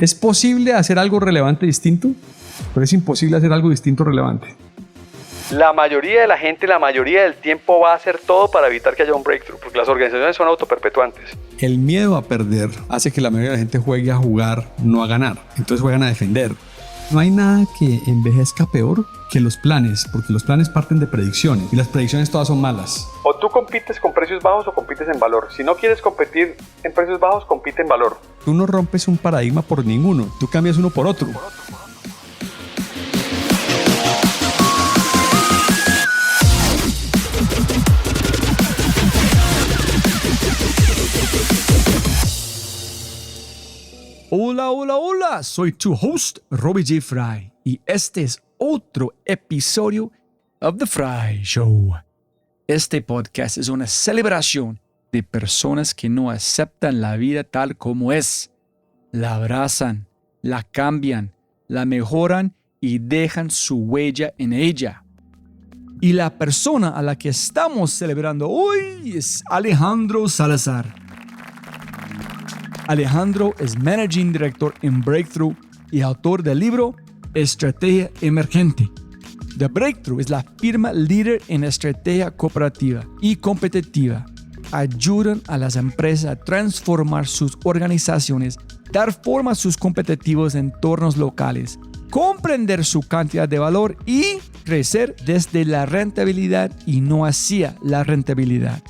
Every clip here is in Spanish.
¿Es posible hacer algo relevante distinto? Pero es imposible hacer algo distinto relevante. La mayoría de la gente, la mayoría del tiempo va a hacer todo para evitar que haya un breakthrough, porque las organizaciones son autoperpetuantes. El miedo a perder hace que la mayoría de la gente juegue a jugar, no a ganar. Entonces juegan a defender. No hay nada que envejezca peor que los planes, porque los planes parten de predicciones y las predicciones todas son malas. O tú compites con precios bajos o compites en valor. Si no quieres competir en precios bajos, compite en valor. Tú no rompes un paradigma por ninguno, tú cambias uno por otro. Hola, hola, hola, soy tu host, Robbie J. Fry, y este es otro episodio of The Fry Show. Este podcast es una celebración de personas que no aceptan la vida tal como es. La abrazan, la cambian, la mejoran y dejan su huella en ella. Y la persona a la que estamos celebrando hoy es Alejandro Salazar. Alejandro es Managing Director en Breakthrough y autor del libro Estrategia Emergente. The Breakthrough es la firma líder en estrategia cooperativa y competitiva. Ayudan a las empresas a transformar sus organizaciones, dar forma a sus competitivos entornos locales, comprender su cantidad de valor y crecer desde la rentabilidad y no hacia la rentabilidad.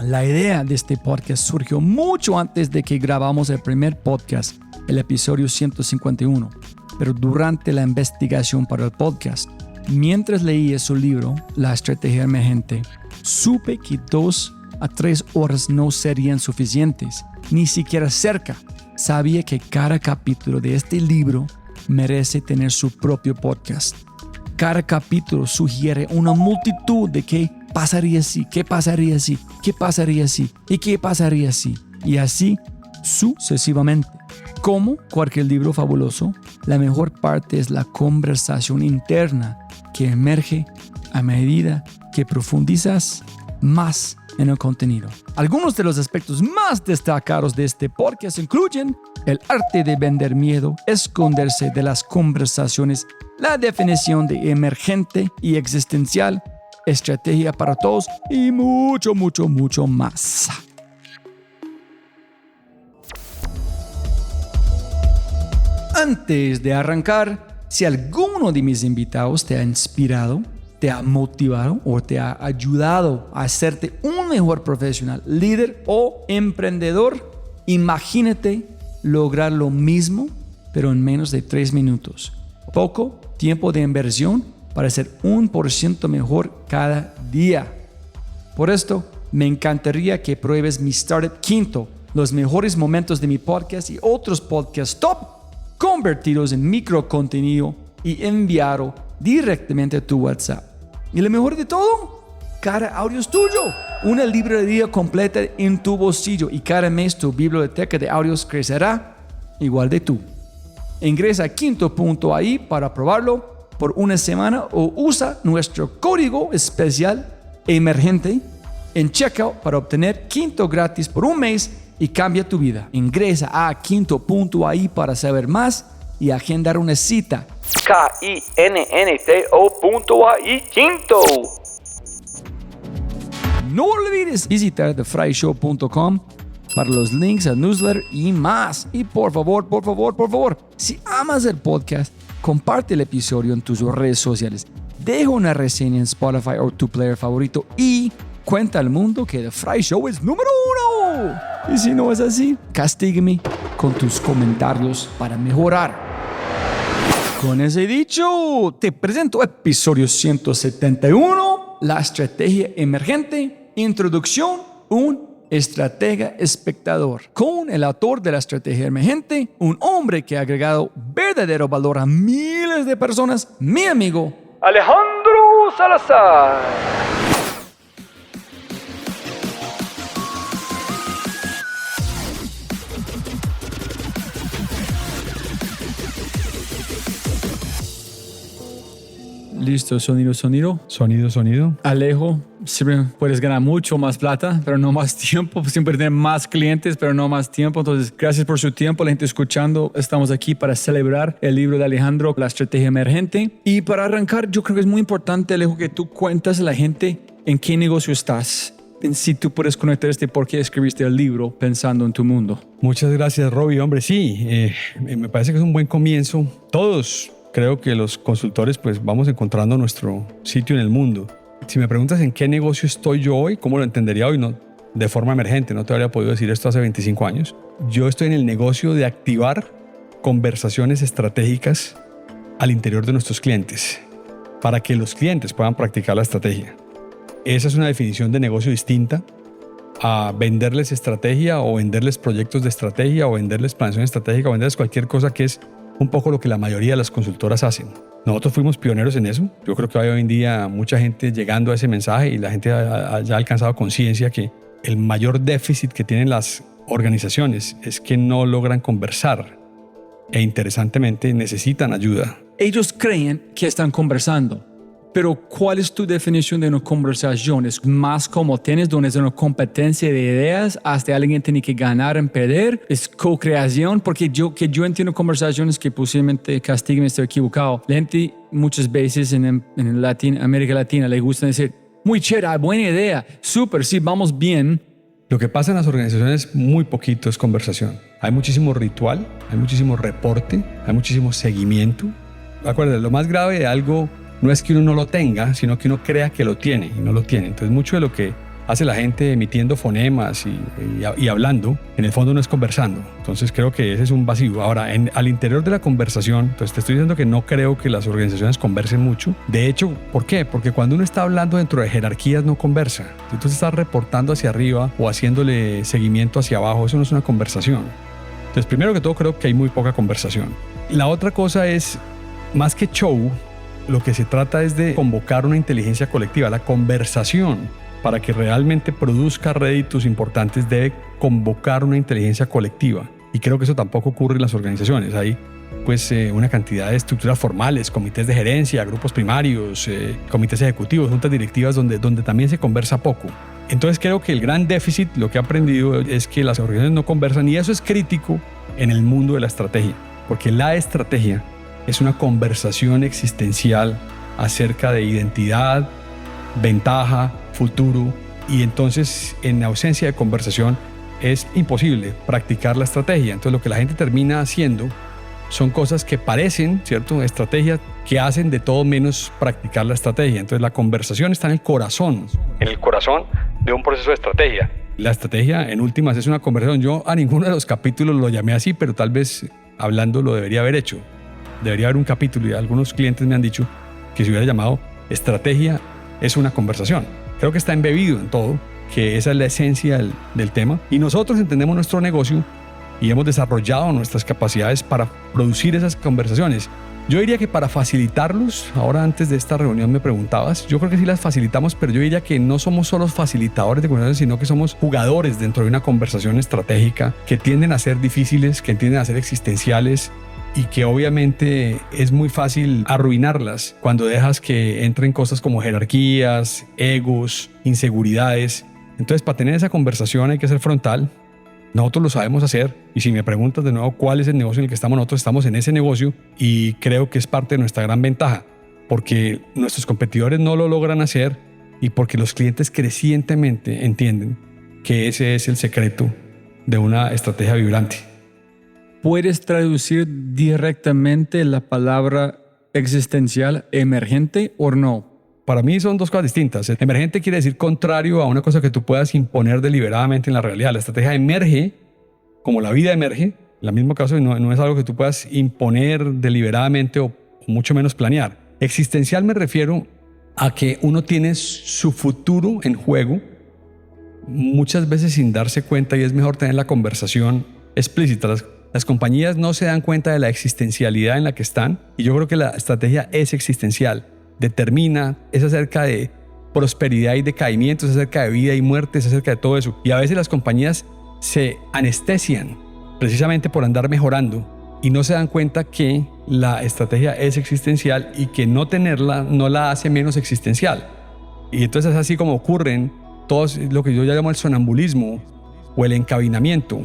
La idea de este podcast surgió mucho antes de que grabamos el primer podcast, el episodio 151, pero durante la investigación para el podcast, mientras leía su libro, La Estrategia Emergente, supe que 2 a 3 horas no serían suficientes, ni siquiera cerca. Sabía que cada capítulo de este libro merece tener su propio podcast. Cada capítulo sugiere una multitud de qué pasaría si, qué pasaría si, qué pasaría si y qué pasaría si. Y así sucesivamente. Como cualquier libro fabuloso, la mejor parte es la conversación interna que emerge a medida que profundizas más en el contenido. Algunos de los aspectos más destacados de este podcast incluyen el arte de vender miedo, esconderse de las conversaciones, la definición de emergente y existencial, estrategia para todos y mucho, mucho, mucho más. Antes de arrancar, si alguno de mis invitados te ha inspirado, te ha motivado o te ha ayudado a hacerte un mejor profesional, líder o emprendedor, imagínate lograr lo mismo, pero en menos de 3 minutos. Poco tiempo de inversión para ser 1% mejor cada día. Por esto, me encantaría que pruebes mi Startup Quinto, los mejores momentos de mi podcast y otros podcasts top, convertidos en microcontenido y enviado directamente a tu WhatsApp. Y lo mejor de todo, cada audio es tuyo. Una librería completa en tu bolsillo y cada mes tu biblioteca de audios crecerá igual de tú. Ingresa a quinto.ai para probarlo por una semana o usa nuestro código especial emergente en checkout para obtener Quinto gratis por un mes y cambia tu vida. Ingresa a quinto.ai para saber más y agendar una cita. KINNTO.ai Quinto. No olvides visitar thefryshow.com para los links al newsletter y más. Y por favor, si amas el podcast, comparte el episodio en tus redes sociales. Deja una reseña en Spotify o tu player favorito y cuenta al mundo que The Fry Show es número 1. Y si no es así, castígame con tus comentarios para mejorar. Con ese dicho, te presento episodio 171, La Estrategia Emergente, Introducción, un estratega espectador, con el autor de La Estrategia Emergente, un hombre que ha agregado verdadero valor a miles de personas, mi amigo Alejandro Salazar. Listo, sonido. Sonido. Alejo siempre puedes ganar mucho más plata, pero no más tiempo. Siempre tener más clientes, pero no más tiempo. Entonces, gracias por su tiempo, la gente escuchando. Estamos aquí para celebrar el libro de Alejandro, La Estrategia Emergente. Y para arrancar, yo creo que es muy importante, Alejo, que tú cuentas a la gente en qué negocio estás. En si tú puedes conectar por qué escribiste el libro pensando en tu mundo. Muchas gracias, Robbie. Hombre, sí, me parece que es un buen comienzo. Todos creo que los consultores pues vamos encontrando nuestro sitio en el mundo. Si me preguntas en qué negocio estoy yo hoy, ¿cómo lo entendería hoy? No, de forma emergente, no te habría podido decir esto hace 25 años. Yo estoy en el negocio de activar conversaciones estratégicas al interior de nuestros clientes para que los clientes puedan practicar la estrategia. Esa es una definición de negocio distinta a venderles estrategia o venderles proyectos de estrategia o venderles planeación estratégica o venderles cualquier cosa, que es un poco lo que la mayoría de las consultoras hacen. Nosotros fuimos pioneros en eso. Yo creo que hay hoy en día mucha gente llegando a ese mensaje y la gente ya ha alcanzado conciencia que el mayor déficit que tienen las organizaciones es que no logran conversar e interesantemente necesitan ayuda. Ellos creen que están conversando. Pero ¿cuál es tu definición de una conversación? ¿Es más como tienes donde es una competencia de ideas hasta alguien tiene que ganar en perder? ¿Es co-creación? Porque yo entiendo conversaciones que posiblemente castiguen, estoy equivocado. La gente muchas veces en América Latina le gusta decir, muy chévere, buena idea, súper, sí, vamos bien. Lo que pasa en las organizaciones muy poquito es conversación. Hay muchísimo ritual, hay muchísimo reporte, hay muchísimo seguimiento. Acuérdate, lo más grave de algo no es que uno no lo tenga, sino que uno crea que lo tiene y no lo tiene. Entonces, mucho de lo que hace la gente emitiendo fonemas y hablando, en el fondo no es conversando. Entonces, creo que ese es un vacío. Ahora, al interior de la conversación, entonces te estoy diciendo que no creo que las organizaciones conversen mucho. De hecho, ¿por qué? Porque cuando uno está hablando dentro de jerarquías, no conversa. Entonces, estás reportando hacia arriba o haciéndole seguimiento hacia abajo. Eso no es una conversación. Entonces, primero que todo, creo que hay muy poca conversación. La otra cosa es, más que show, lo que se trata es de convocar una inteligencia colectiva. La conversación, para que realmente produzca réditos importantes, debe convocar una inteligencia colectiva. Y creo que eso tampoco ocurre en las organizaciones. Hay pues una cantidad de estructuras formales, comités de gerencia, grupos primarios, comités ejecutivos, juntas directivas, donde también se conversa poco. Entonces creo que el gran déficit, lo que he aprendido, es que las organizaciones no conversan, y eso es crítico en el mundo de la estrategia, porque la estrategia es una conversación existencial acerca de identidad, ventaja, futuro, y entonces en ausencia de conversación es imposible practicar la estrategia. Entonces lo que la gente termina haciendo son cosas que parecen, ¿cierto?, estrategias que hacen de todo menos practicar la estrategia. Entonces la conversación está en el corazón de un proceso de estrategia. La estrategia, en últimas, es una conversación. Yo a ninguno de los capítulos lo llamé así, pero tal vez hablando lo debería haber hecho. Debería haber un capítulo, y algunos clientes me han dicho que se hubiera llamado Estrategia es una conversación. Creo que está embebido en todo, que esa es la esencia del tema. Y nosotros entendemos nuestro negocio y hemos desarrollado nuestras capacidades para producir esas conversaciones. Yo diría que para facilitarlos, ahora antes de esta reunión me preguntabas, yo creo que sí las facilitamos, pero yo diría que no somos solo facilitadores de conversaciones, sino que somos jugadores dentro de una conversación estratégica que tienden a ser difíciles, que tienden a ser existenciales, y que obviamente es muy fácil arruinarlas cuando dejas que entren cosas como jerarquías, egos, inseguridades. Entonces, para tener esa conversación hay que ser frontal. Nosotros lo sabemos hacer, y si me preguntas de nuevo cuál es el negocio en el que estamos, nosotros estamos en ese negocio, y creo que es parte de nuestra gran ventaja, porque nuestros competidores no lo logran hacer y porque los clientes crecientemente entienden que ese es el secreto de una estrategia vibrante. ¿Puedes traducir directamente la palabra existencial emergente o no? Para mí son dos cosas distintas. Emergente quiere decir contrario a una cosa que tú puedas imponer deliberadamente en la realidad. La estrategia emerge como la vida emerge. En el mismo caso, no es algo que tú puedas imponer deliberadamente o mucho menos planear. Existencial me refiero a que uno tiene su futuro en juego muchas veces sin darse cuenta, y es mejor tener la conversación explícita. Las compañías no se dan cuenta de la existencialidad en la que están, y yo creo que la estrategia es existencial. Determina, es acerca de prosperidad y decaimiento, es acerca de vida y muerte, es acerca de todo eso. Y a veces las compañías se anestesian precisamente por andar mejorando y no se dan cuenta que la estrategia es existencial y que no tenerla no la hace menos existencial. Y entonces es así como ocurren todos lo que yo llamo el sonambulismo o el encabinamiento,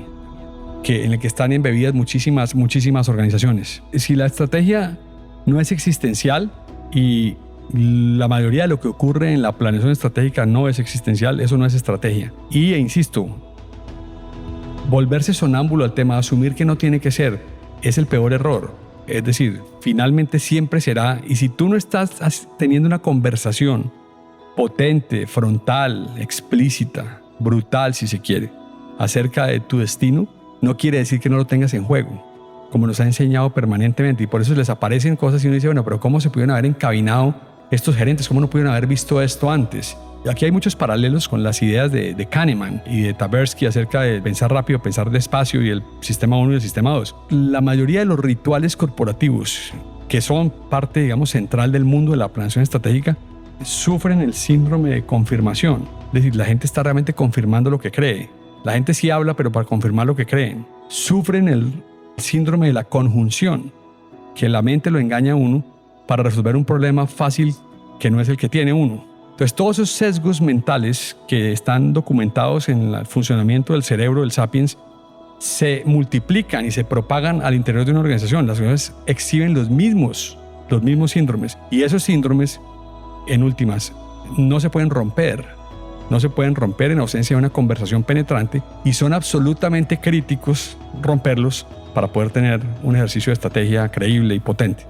en el que están embebidas muchísimas organizaciones. Si la estrategia no es existencial y la mayoría de lo que ocurre en la planeación estratégica no es existencial, eso no es estrategia. Y insisto, volverse sonámbulo al tema, asumir que no tiene que ser, es el peor error. Es decir, finalmente siempre será, y si tú no estás teniendo una conversación potente, frontal, explícita, brutal si se quiere, acerca de tu destino, no quiere decir que no lo tengas en juego, como nos ha enseñado permanentemente, y por eso les aparecen cosas y uno dice, bueno, pero ¿cómo se pudieron haber encabinado estos gerentes? ¿Cómo no pudieron haber visto esto antes? Y aquí hay muchos paralelos con las ideas de Kahneman y de Tversky acerca de pensar rápido, pensar despacio y el sistema 1 y el sistema 2. La mayoría de los rituales corporativos que son parte, digamos, central del mundo de la planeación estratégica sufren el síndrome de confirmación. Es decir, la gente está realmente confirmando lo que cree. La gente sí habla, pero para confirmar lo que creen. Sufren el síndrome de la conjunción, que la mente lo engaña a uno para resolver un problema fácil que no es el que tiene uno. Entonces, todos esos sesgos mentales que están documentados en el funcionamiento del cerebro del sapiens se multiplican y se propagan al interior de una organización. Las organizaciones exhiben los mismos síndromes. Y esos síndromes, en últimas, no se pueden romper. No se pueden romper en ausencia de una conversación penetrante y son absolutamente críticos romperlos para poder tener un ejercicio de estrategia creíble y potente.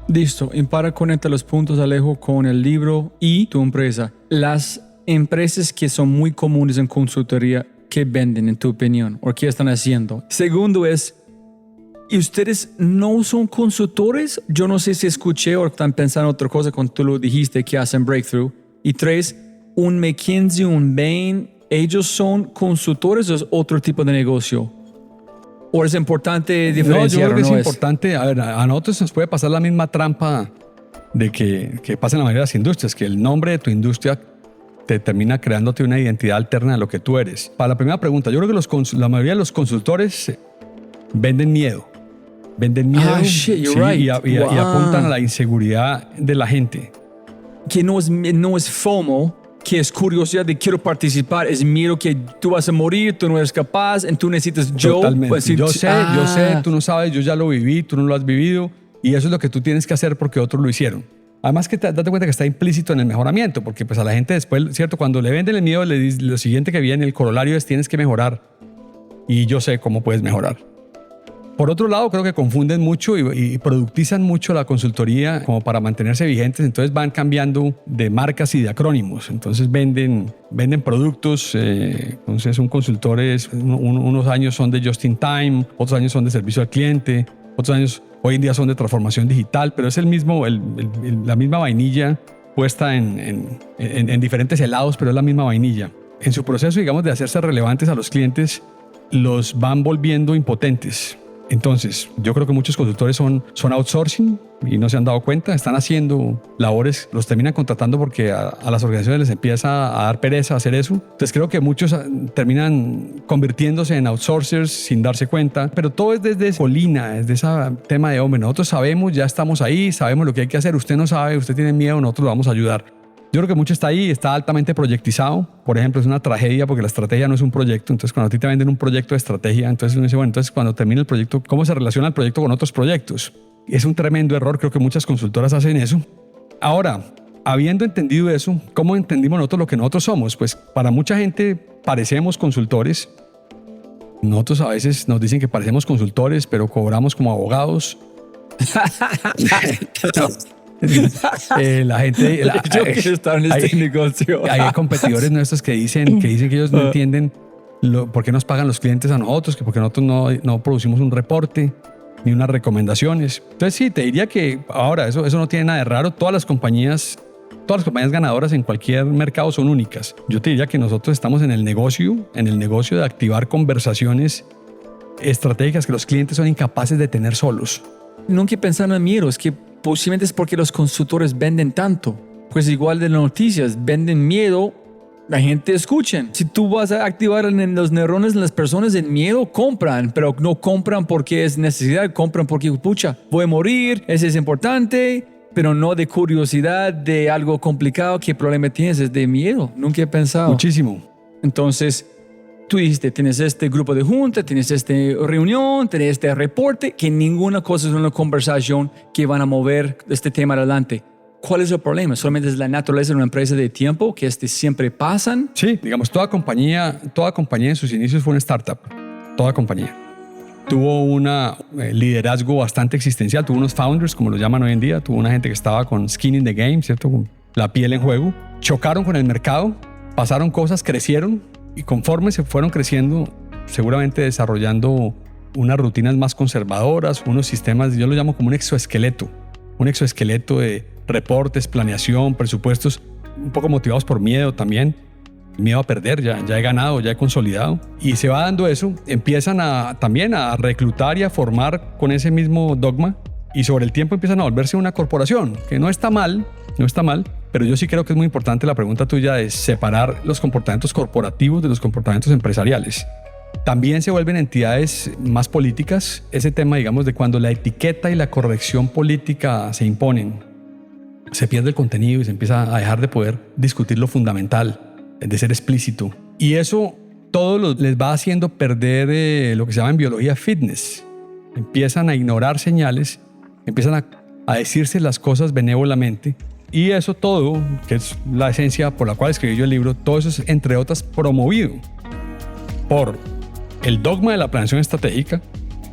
Listo, y para conectar los puntos, Alejo, con el libro y tu empresa. Las empresas que son muy comunes en consultoría, ¿qué venden en tu opinión? ¿O qué están haciendo? Segundo es, ¿y ustedes no son consultores? Yo no sé si escuché o están pensando otra cosa cuando tú lo dijiste que hacen Breakthrough. Y tres, un McKinsey, un Bain, ¿ellos son consultores o es otro tipo de negocio? ¿O es importante diferenciar? No, yo creo que es importante. A ver, a nosotros nos puede pasar la misma trampa de que pasa en la mayoría de las industrias, que el nombre de tu industria te termina creándote una identidad alterna de lo que tú eres. Para la primera pregunta, yo creo que la mayoría de los consultores venden miedo. Venden miedo You're right. y apuntan a la inseguridad de la gente. Que no es FOMO, que es curiosidad de quiero participar, es miedo que tú vas a morir, tú no eres capaz, tú necesitas Totalmente. Pues, yo sé, tú no sabes, yo ya lo viví, tú no lo has vivido y eso es lo que tú tienes que hacer porque otros lo hicieron. Además que date cuenta que está implícito en el mejoramiento, porque pues a la gente después, ¿cierto? Cuando le venden el miedo, le dicen lo siguiente que viene, el corolario es tienes que mejorar y yo sé cómo puedes mejorar. Por otro lado, creo que confunden mucho y productizan mucho la consultoría como para mantenerse vigentes, entonces van cambiando de marcas y de acrónimos. Entonces venden productos, entonces un consultor unos años son de just in time, otros años son de servicio al cliente, otros años hoy en día son de transformación digital, pero es el mismo, la misma vainilla puesta en diferentes helados, pero es la misma vainilla. En su proceso, digamos, de hacerse relevantes a los clientes, los van volviendo impotentes. Entonces, yo creo que muchos consultores son outsourcing y no se han dado cuenta, están haciendo labores, los terminan contratando porque a las organizaciones les empieza a dar pereza hacer eso. Entonces creo que muchos terminan convirtiéndose en outsourcers sin darse cuenta, pero todo es desde colina, desde ese tema de hombre, nosotros sabemos, ya estamos ahí, sabemos lo que hay que hacer, usted no sabe, usted tiene miedo, nosotros lo vamos a ayudar. Yo creo que mucho está ahí, está altamente proyectizado. Por ejemplo, es una tragedia porque la estrategia no es un proyecto. Entonces, cuando a ti te venden un proyecto de estrategia, entonces uno dice, bueno, entonces cuando termine el proyecto, ¿cómo se relaciona el proyecto con otros proyectos? Es un tremendo error, creo que muchas consultoras hacen eso. Ahora, habiendo entendido eso, ¿cómo entendimos nosotros lo que nosotros somos? Pues para mucha gente parecemos consultores. Nosotros a veces nos dicen que parecemos consultores, pero cobramos como abogados. La gente yo quiero estar en este negocio. Hay competidores nuestros que dicen que ellos no entienden por qué nos pagan los clientes a nosotros, que porque nosotros no producimos un reporte ni unas recomendaciones. Entonces sí, te diría que ahora eso no tiene nada de raro. Todas las compañías ganadoras en cualquier mercado son únicas. Yo te diría que nosotros estamos en el negocio de activar conversaciones estratégicas que los clientes son incapaces de tener solos. Nunca pensando en miedo, es que posiblemente es porque los consultores venden tanto. Pues igual de las noticias, venden miedo, la gente escucha. Si tú vas a activar en los neurones de las personas el miedo, compran, pero no compran porque es necesidad, compran porque, pucha, voy a morir, eso es importante. pero no de curiosidad de algo complicado. ¿Qué problema tienes? Es de miedo. Nunca he pensado. Muchísimo. Entonces, tú dijiste, tienes este grupo de junta, tienes esta reunión, tienes este reporte, que ninguna cosa es una conversación que van a mover este tema adelante. ¿Cuál es el problema? ¿Solamente es la naturaleza de una empresa de tiempo que siempre pasan? Sí, digamos, toda compañía en sus inicios fue una startup. Toda compañía. Tuvo un liderazgo bastante existencial, tuvo unos founders, como los llaman hoy en día, tuvo una gente que estaba con skin in the game, ¿cierto? Con la piel en juego. Chocaron con el mercado, pasaron cosas, crecieron y conforme se fueron creciendo, seguramente desarrollando unas rutinas más conservadoras, unos sistemas, yo lo llamo como un exoesqueleto de reportes, planeación, presupuestos, un poco motivados por miedo también. Miedo a perder, ya he ganado, ya he consolidado. Y se va dando eso, empiezan también a reclutar y a formar con ese mismo dogma y sobre el tiempo empiezan a volverse una corporación, que no está mal, pero yo sí creo que es muy importante la pregunta tuya de separar los comportamientos corporativos de los comportamientos empresariales. También se vuelven entidades más políticas, ese tema, digamos, de cuando la etiqueta y la corrección política se imponen, se pierde el contenido y se empieza a dejar de poder discutir lo fundamental, de ser explícito. Y eso todo les va haciendo perder lo que se llama en biología fitness. Empiezan a ignorar señales, empiezan a decirse las cosas benévolamente. Y eso todo, que es la esencia por la cual escribí yo el libro, todo eso es, entre otras, promovido por el dogma de la planeación estratégica,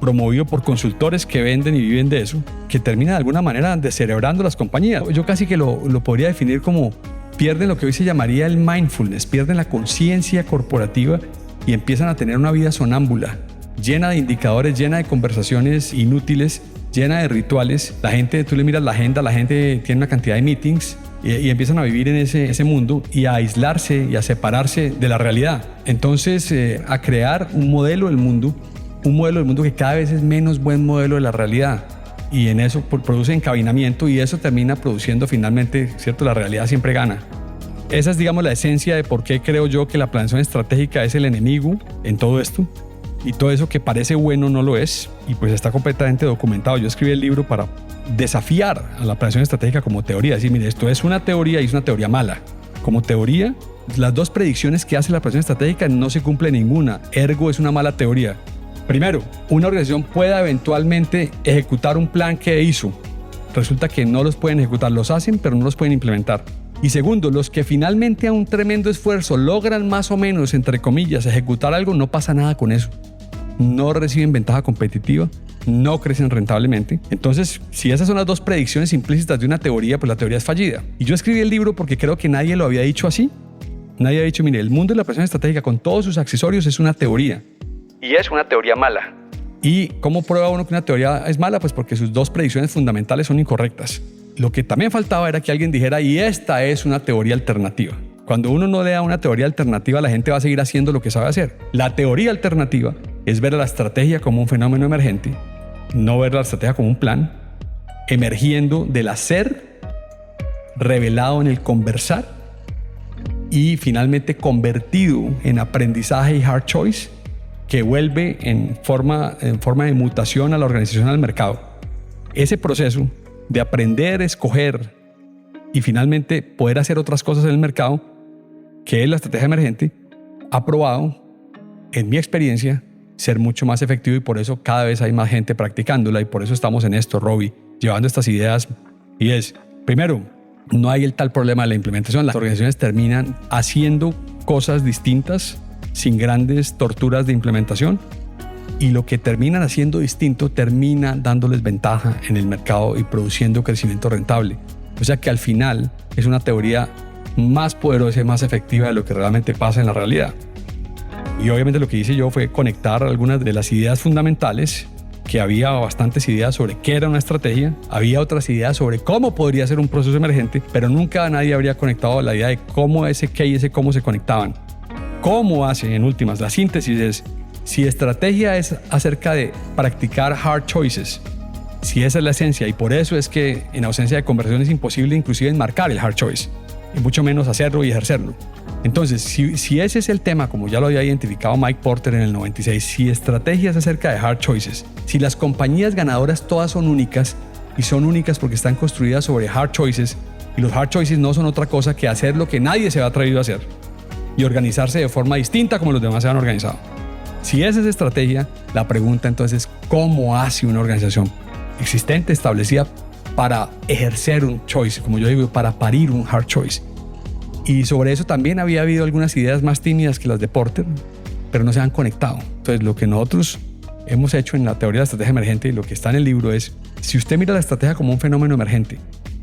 promovido por consultores que venden y viven de eso, que termina de alguna manera descerebrando las compañías. Yo casi que lo podría definir como pierden lo que hoy se llamaría el mindfulness, pierden la conciencia corporativa y empiezan a tener una vida sonámbula, llena de indicadores, llena de conversaciones inútiles, llena de rituales. La gente, tú le miras la agenda, la gente tiene una cantidad de meetings y empiezan a vivir en ese mundo y a aislarse y a separarse de la realidad. Entonces, a crear un modelo del mundo que cada vez es menos buen modelo de la realidad. Y en eso produce encabinamiento y eso termina produciendo finalmente, ¿cierto? La realidad siempre gana. Esa es, digamos, la esencia de por qué creo yo que la planeación estratégica es el enemigo en todo esto. Y todo eso que parece bueno no lo es. Y pues está completamente documentado. Yo escribí el libro para desafiar a la planeación estratégica como teoría. Decir, mire, esto es una teoría y es una teoría mala. Como teoría, las dos predicciones que hace la planeación estratégica no se cumple ninguna. Ergo, es una mala teoría. Primero, una organización pueda eventualmente ejecutar un plan que hizo. Resulta que no los pueden ejecutar, los hacen, pero no los pueden implementar. Y segundo, los que finalmente a un tremendo esfuerzo logran más o menos, entre comillas, ejecutar algo, no pasa nada con eso. No reciben ventaja competitiva, no crecen rentablemente. Entonces, si esas son las dos predicciones implícitas de una teoría, pues la teoría es fallida. Y yo escribí el libro porque creo que nadie lo había dicho así. Nadie había dicho, mire, el mundo de la planeación estratégica con todos sus accesorios es una teoría. Y es una teoría mala. ¿Y cómo prueba uno que una teoría es mala? Pues porque sus dos predicciones fundamentales son incorrectas. Lo que también faltaba era que alguien dijera, y esta es una teoría alternativa. Cuando uno no le da una teoría alternativa, la gente va a seguir haciendo lo que sabe hacer. La teoría alternativa es ver a la estrategia como un fenómeno emergente, no ver la estrategia como un plan, emergiendo del hacer, revelado en el conversar y finalmente convertido en aprendizaje y hard choice, que vuelve en forma de mutación a la organización, al mercado. Ese proceso de aprender, escoger y finalmente poder hacer otras cosas en el mercado, que es la estrategia emergente, ha probado, en mi experiencia, ser mucho más efectivo y por eso cada vez hay más gente practicándola y por eso estamos en esto, Robbie, llevando estas ideas. Y es, primero, no hay el tal problema de la implementación. Las organizaciones terminan haciendo cosas distintas sin grandes torturas de implementación y lo que terminan haciendo distinto termina dándoles ventaja en el mercado y produciendo crecimiento rentable. O sea que al final es una teoría más poderosa y más efectiva de lo que realmente pasa en la realidad. Y obviamente lo que hice yo fue conectar algunas de las ideas fundamentales, que había bastantes ideas sobre qué era una estrategia, había otras ideas sobre cómo podría ser un proceso emergente, pero nunca nadie habría conectado la idea de cómo ese qué y ese cómo se conectaban. ¿Cómo hace? En últimas, la síntesis es, si estrategia es acerca de practicar hard choices, si esa es la esencia, y por eso es que en ausencia de conversación es imposible inclusive enmarcar el hard choice, y mucho menos hacerlo y ejercerlo. Entonces, si ese es el tema, como ya lo había identificado Mike Porter en el 96, si estrategia es acerca de hard choices, si las compañías ganadoras todas son únicas, y son únicas porque están construidas sobre hard choices, y los hard choices no son otra cosa que hacer lo que nadie se ha atrevido a hacer y organizarse de forma distinta como los demás se han organizado. Si esa es estrategia, la pregunta entonces es ¿cómo hace una organización existente, establecida para ejercer un choice, como yo digo, para parir un hard choice? Y sobre eso también había habido algunas ideas más tímidas que las de Porter, pero no se han conectado. Entonces lo que nosotros hemos hecho en la teoría de la estrategia emergente y lo que está en el libro es, si usted mira la estrategia como un fenómeno emergente,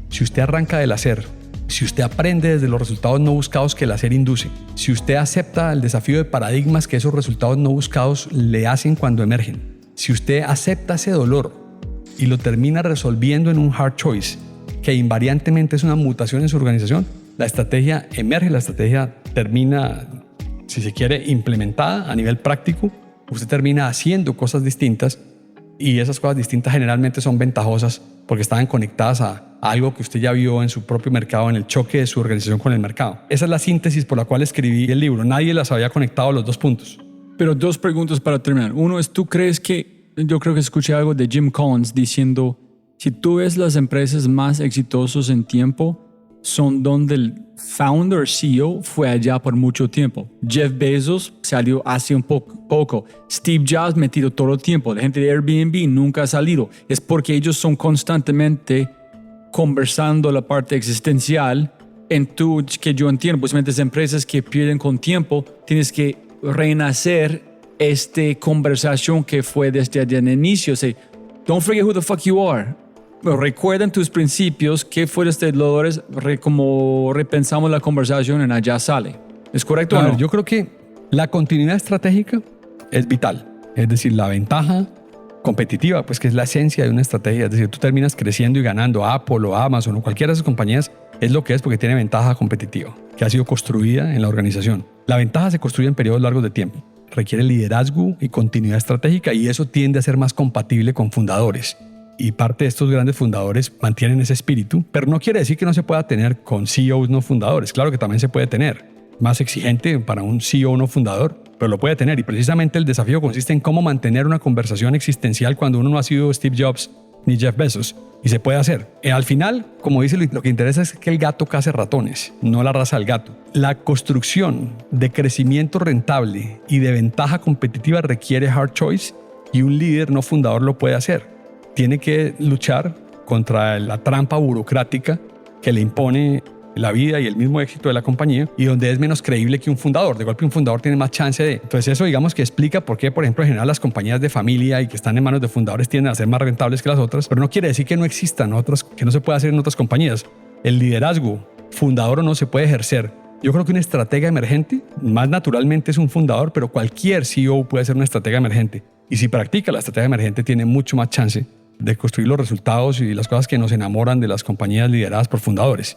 si usted arranca del hacer, si usted aprende desde los resultados no buscados que el hacer induce, si usted acepta el desafío de paradigmas que esos resultados no buscados le hacen cuando emergen, si usted acepta ese dolor y lo termina resolviendo en un hard choice, que invariantemente es una mutación en su organización, la estrategia emerge, la estrategia termina, si se quiere, implementada a nivel práctico, usted termina haciendo cosas distintas y esas cosas distintas generalmente son ventajosas porque estaban conectadas a algo que usted ya vio en su propio mercado, en el choque de su organización con el mercado. Esa es la síntesis por la cual escribí el libro. Nadie las había conectado a los dos puntos. Pero dos preguntas para terminar. Uno es, ¿tú crees que, yo creo que escuché algo de Jim Collins diciendo, si tú ves las empresas más exitosas en tiempo, son donde el founder, CEO, fue allá por mucho tiempo. Jeff Bezos salió hace un poco. Steve Jobs metido todo el tiempo. La gente de Airbnb nunca ha salido. Es porque ellos son constantemente conversando la parte existencial que yo entiendo, pues las empresas que pierden con tiempo, tienes que renacer esta conversación que fue desde el inicio. Say, don't forget who the fuck you are. Recuerden tus principios, qué fue este dolores, como repensamos la conversación en allá sale. ¿Es correcto o no? Yo creo que la continuidad estratégica es vital. Es decir, la ventaja competitiva, pues que es la esencia de una estrategia. Es decir, tú terminas creciendo y ganando Apple o Amazon o cualquiera de esas compañías, es lo que es porque tiene ventaja competitiva, que ha sido construida en la organización. La ventaja se construye en periodos largos de tiempo. Requiere liderazgo y continuidad estratégica y eso tiende a ser más compatible con fundadores. Y parte de estos grandes fundadores mantienen ese espíritu, pero no quiere decir que no se pueda tener con CEOs no fundadores. Claro que también se puede tener. Más exigente para un CEO no fundador, pero lo puede tener. Y precisamente el desafío consiste en cómo mantener una conversación existencial cuando uno no ha sido Steve Jobs ni Jeff Bezos. Y se puede hacer. Al final, como dice, lo que interesa es que el gato case ratones, no la raza del gato. La construcción de crecimiento rentable y de ventaja competitiva requiere hard choice y un líder no fundador lo puede hacer. Tiene que luchar contra la trampa burocrática que le impone la vida y el mismo éxito de la compañía y donde es menos creíble que un fundador. De golpe un fundador tiene más chance de... Entonces eso digamos que explica por qué, por ejemplo, en general las compañías de familia y que están en manos de fundadores tienden a ser más rentables que las otras, pero no quiere decir que no existan otras, que no se pueda hacer en otras compañías. El liderazgo, fundador o no, se puede ejercer. Yo creo que un estratega emergente, más naturalmente es un fundador, pero cualquier CEO puede ser una estratega emergente. Y si practica la estrategia emergente tiene mucho más chance de construir los resultados y las cosas que nos enamoran de las compañías lideradas por fundadores.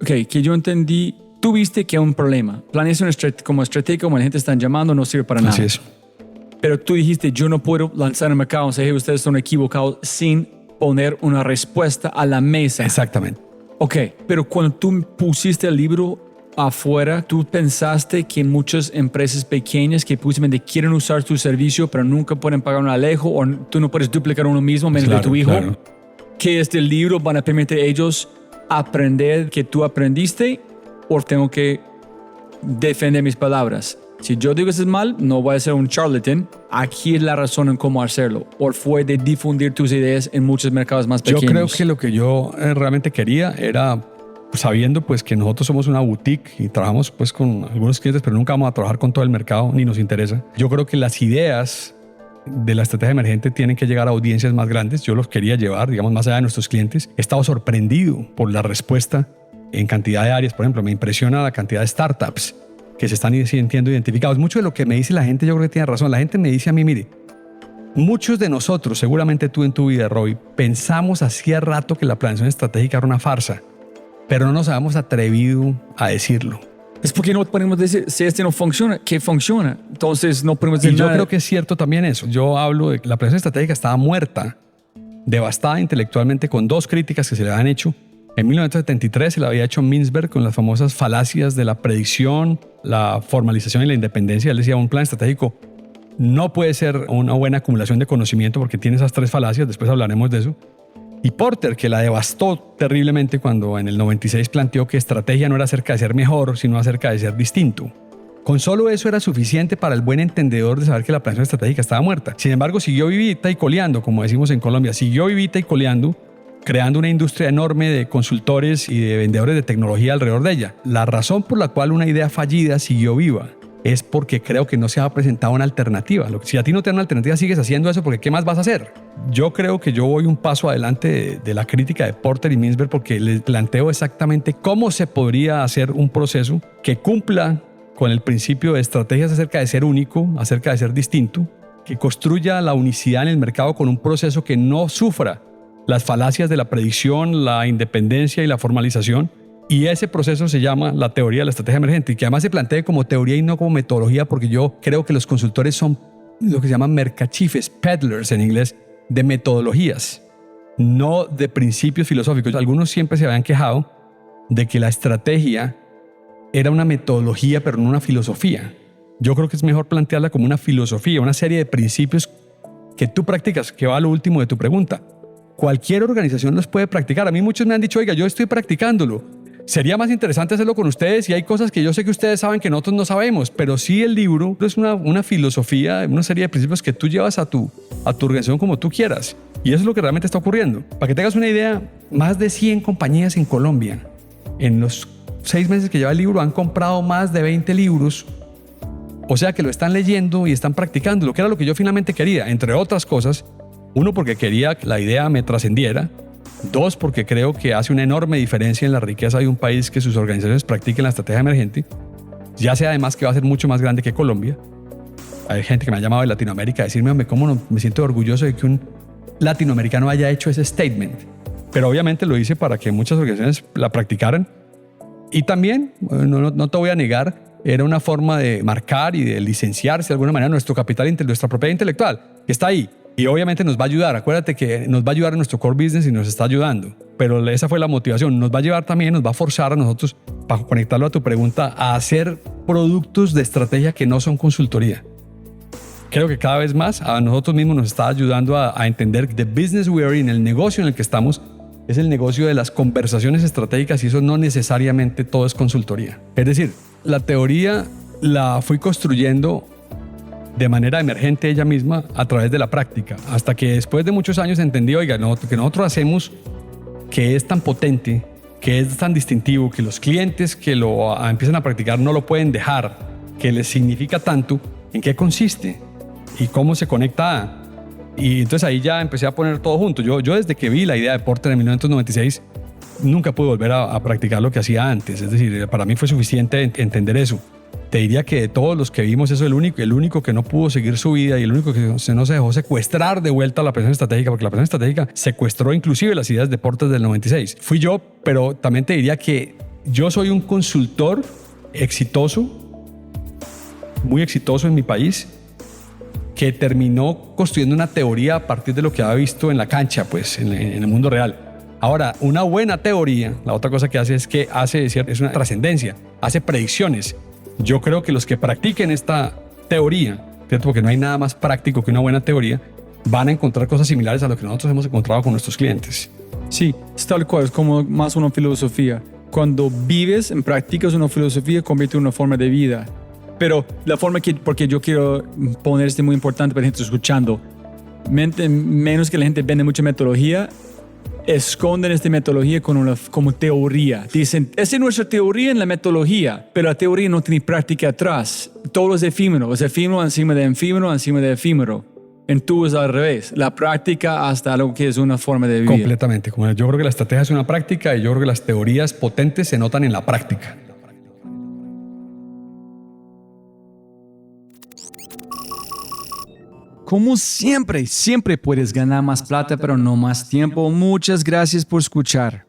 Ok, que yo entendí, tú viste que hay un problema. Planeación como estrategia, como la gente está llamando, no sirve para nada. Así es. Pero tú dijiste, yo no puedo lanzar el mercado, o sea, ustedes son equivocados sin poner una respuesta a la mesa. Exactamente. Ok, pero cuando tú pusiste el libro afuera, ¿tú pensaste que muchas empresas pequeñas que posiblemente quieren usar tu servicio pero nunca pueden pagar un alejo o tú no puedes duplicar uno mismo menos de tu hijo? Claro. ¿Que este libro van a permitir a ellos aprender que tú aprendiste o tengo que defender mis palabras? Si yo digo que es mal, no voy a ser un charlatan. Aquí es la razón en cómo hacerlo. O fue de difundir tus ideas en muchos mercados más pequeños. Yo creo que lo que yo realmente quería era, sabiendo pues que nosotros somos una boutique y trabajamos pues con algunos clientes, pero nunca vamos a trabajar con todo el mercado ni nos interesa. Yo creo que las ideas de la estrategia emergente tienen que llegar a audiencias más grandes. Yo los quería llevar, digamos, más allá de nuestros clientes. He estado sorprendido por la respuesta en cantidad de áreas. Por ejemplo, me impresiona la cantidad de startups que se están sintiendo identificados. Mucho de lo que me dice la gente, yo creo que tiene razón. La gente me dice a mí, mire, muchos de nosotros, seguramente tú en tu vida, Roy, pensamos hacía rato que la planeación estratégica era una farsa, pero no nos habíamos atrevido a decirlo. Es porque no podemos decir, si este no funciona, ¿qué funciona? Entonces no podemos decir nada. Yo creo que es cierto también eso. Yo hablo de que la planeación estratégica estaba muerta, devastada intelectualmente, con dos críticas que se le han hecho. En 1973 se le había hecho Mintzberg con las famosas falacias de la predicción, la formalización y la independencia. Él decía, un plan estratégico no puede ser una buena acumulación de conocimiento porque tiene esas tres falacias, después hablaremos de eso. Y Porter, que la devastó terriblemente cuando en el 96 planteó que estrategia no era acerca de ser mejor, sino acerca de ser distinto. Con solo eso era suficiente para el buen entendedor de saber que la planeación estratégica estaba muerta. Sin embargo, siguió vivita y coleando, como decimos en Colombia, siguió vivita y coleando, creando una industria enorme de consultores y de vendedores de tecnología alrededor de ella. La razón por la cual una idea fallida siguió viva es porque creo que no se ha presentado una alternativa. Si a ti no te dan una alternativa, sigues haciendo eso porque ¿qué más vas a hacer? Yo creo que yo voy un paso adelante de la crítica de Porter y Mintzberg porque les planteo exactamente cómo se podría hacer un proceso que cumpla con el principio de estrategias acerca de ser único, acerca de ser distinto, que construya la unicidad en el mercado con un proceso que no sufra las falacias de la predicción, la independencia y la formalización. Y ese proceso se llama la teoría de la estrategia emergente y que además se plantee como teoría y no como metodología, porque yo creo que los consultores son lo que se llaman mercachifes, peddlers en inglés, de metodologías, no de principios filosóficos. Algunos siempre se habían quejado de que la estrategia era una metodología pero no una filosofía. Yo creo que es mejor plantearla como una filosofía, una serie de principios que tú practicas, que va a lo último de tu pregunta. Cualquier organización los puede practicar. A mí muchos me han dicho, oiga, yo estoy practicándolo. Sería más interesante hacerlo con ustedes y hay cosas que yo sé que ustedes saben que nosotros no sabemos, pero sí el libro es una filosofía, una serie de principios que tú llevas a tu organización como tú quieras. Y eso es lo que realmente está ocurriendo. Para que tengas una idea, más de 100 compañías en Colombia, en los 6 meses que lleva el libro, han comprado más de 20 libros. O sea que lo están leyendo y están practicando, lo que era lo que yo finalmente quería, entre otras cosas. 1, porque quería que la idea me trascendiera. 2, porque creo que hace una enorme diferencia en la riqueza de un país que sus organizaciones practiquen la estrategia emergente. Ya sea además que va a ser mucho más grande que Colombia. Hay gente que me ha llamado de Latinoamérica a decirme, hombre, cómo no, me siento orgulloso de que un latinoamericano haya hecho ese statement. Pero obviamente lo hice para que muchas organizaciones la practicaran. Y también, no te voy a negar, era una forma de marcar y de licenciarse de alguna manera nuestro capital, nuestra propiedad intelectual, que está ahí. Y obviamente nos va a ayudar, acuérdate que nos va a ayudar en nuestro core business y nos está ayudando. Pero esa fue la motivación, nos va a llevar también, nos va a forzar a nosotros, para conectarlo a tu pregunta, a hacer productos de estrategia que no son consultoría. Creo que cada vez más a nosotros mismos nos está ayudando a entender que the business we are in, el negocio en el que estamos, es el negocio de las conversaciones estratégicas y eso no necesariamente todo es consultoría. Es decir, la teoría la fui construyendo de manera emergente ella misma a través de la práctica, hasta que después de muchos años entendí, oiga, que nosotros hacemos que es tan potente, que es tan distintivo, que los clientes que lo empiezan a practicar no lo pueden dejar, que les significa tanto, ¿en qué consiste? ¿Y cómo se conecta? Y entonces ahí ya empecé a poner todo junto. Yo desde que vi la idea de Porter en 1996, nunca pude volver a practicar lo que hacía antes. Es decir, para mí fue suficiente entender eso. Te diría que de todos los que vimos eso, el único que no pudo seguir su vida y el único que no se dejó secuestrar de vuelta a la planeación estratégica, porque la planeación estratégica secuestró inclusive las ideas de Porter del 96. Fui yo, pero también te diría que yo soy un consultor exitoso, muy exitoso en mi país, que terminó construyendo una teoría a partir de lo que había visto en la cancha, pues, en el mundo real. Ahora, una buena teoría, la otra cosa que hace es que es una trascendencia, hace predicciones. Yo creo que los que practiquen esta teoría, ¿cierto? Porque no hay nada más práctico que una buena teoría, van a encontrar cosas similares a lo que nosotros hemos encontrado con nuestros clientes. Sí, es tal cual, es como más una filosofía. Cuando vives y practicas una filosofía, convierte en una forma de vida. Pero la forma porque yo quiero poner esto muy importante para la gente escuchando, menos que la gente vende mucha metodología, esconden esta metodología como teoría. Dicen, esa es nuestra teoría en la metodología, pero la teoría no tiene práctica atrás. Todo es efímero encima de efímero, encima de efímero. En tú es al revés. La práctica hasta algo que es una forma de vivir. Completamente. Yo creo que la estrategia es una práctica y yo creo que las teorías potentes se notan en la práctica. Como siempre puedes ganar más plata, pero no más tiempo. Muchas gracias por escuchar.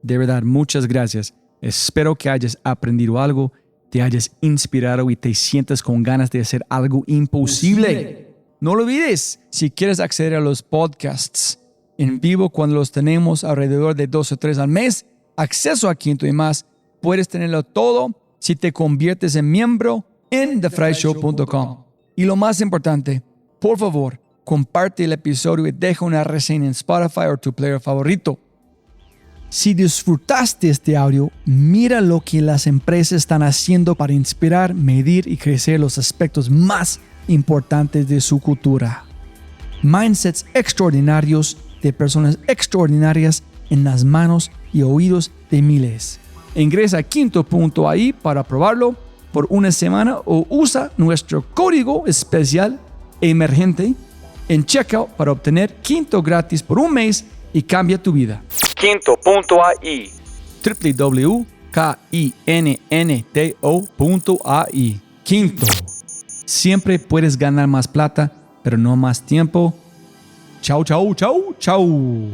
De verdad, muchas gracias. Espero que hayas aprendido algo, te hayas inspirado y te sientas con ganas de hacer algo imposible. No lo olvides, si quieres acceder a los podcasts en vivo cuando los tenemos alrededor de 2 o 3 al mes, acceso a Quinto y más, puedes tenerlo todo si te conviertes en miembro en thefryshow.com. Y lo más importante, por favor, comparte el episodio y deja una reseña en Spotify o tu player favorito. Si disfrutaste este audio, mira lo que las empresas están haciendo para inspirar, medir y crecer los aspectos más importantes de su cultura. Mindsets extraordinarios de personas extraordinarias en las manos y oídos de miles. Ingresa a quinto.ai para probarlo por una semana o usa nuestro código especial emergente en checkout para obtener Quinto gratis por un mes y cambia tu vida. Quinto.ai. www.kinnto.ai. Quinto. Siempre puedes ganar más plata, pero no más tiempo. Chau, chau, chau, chau.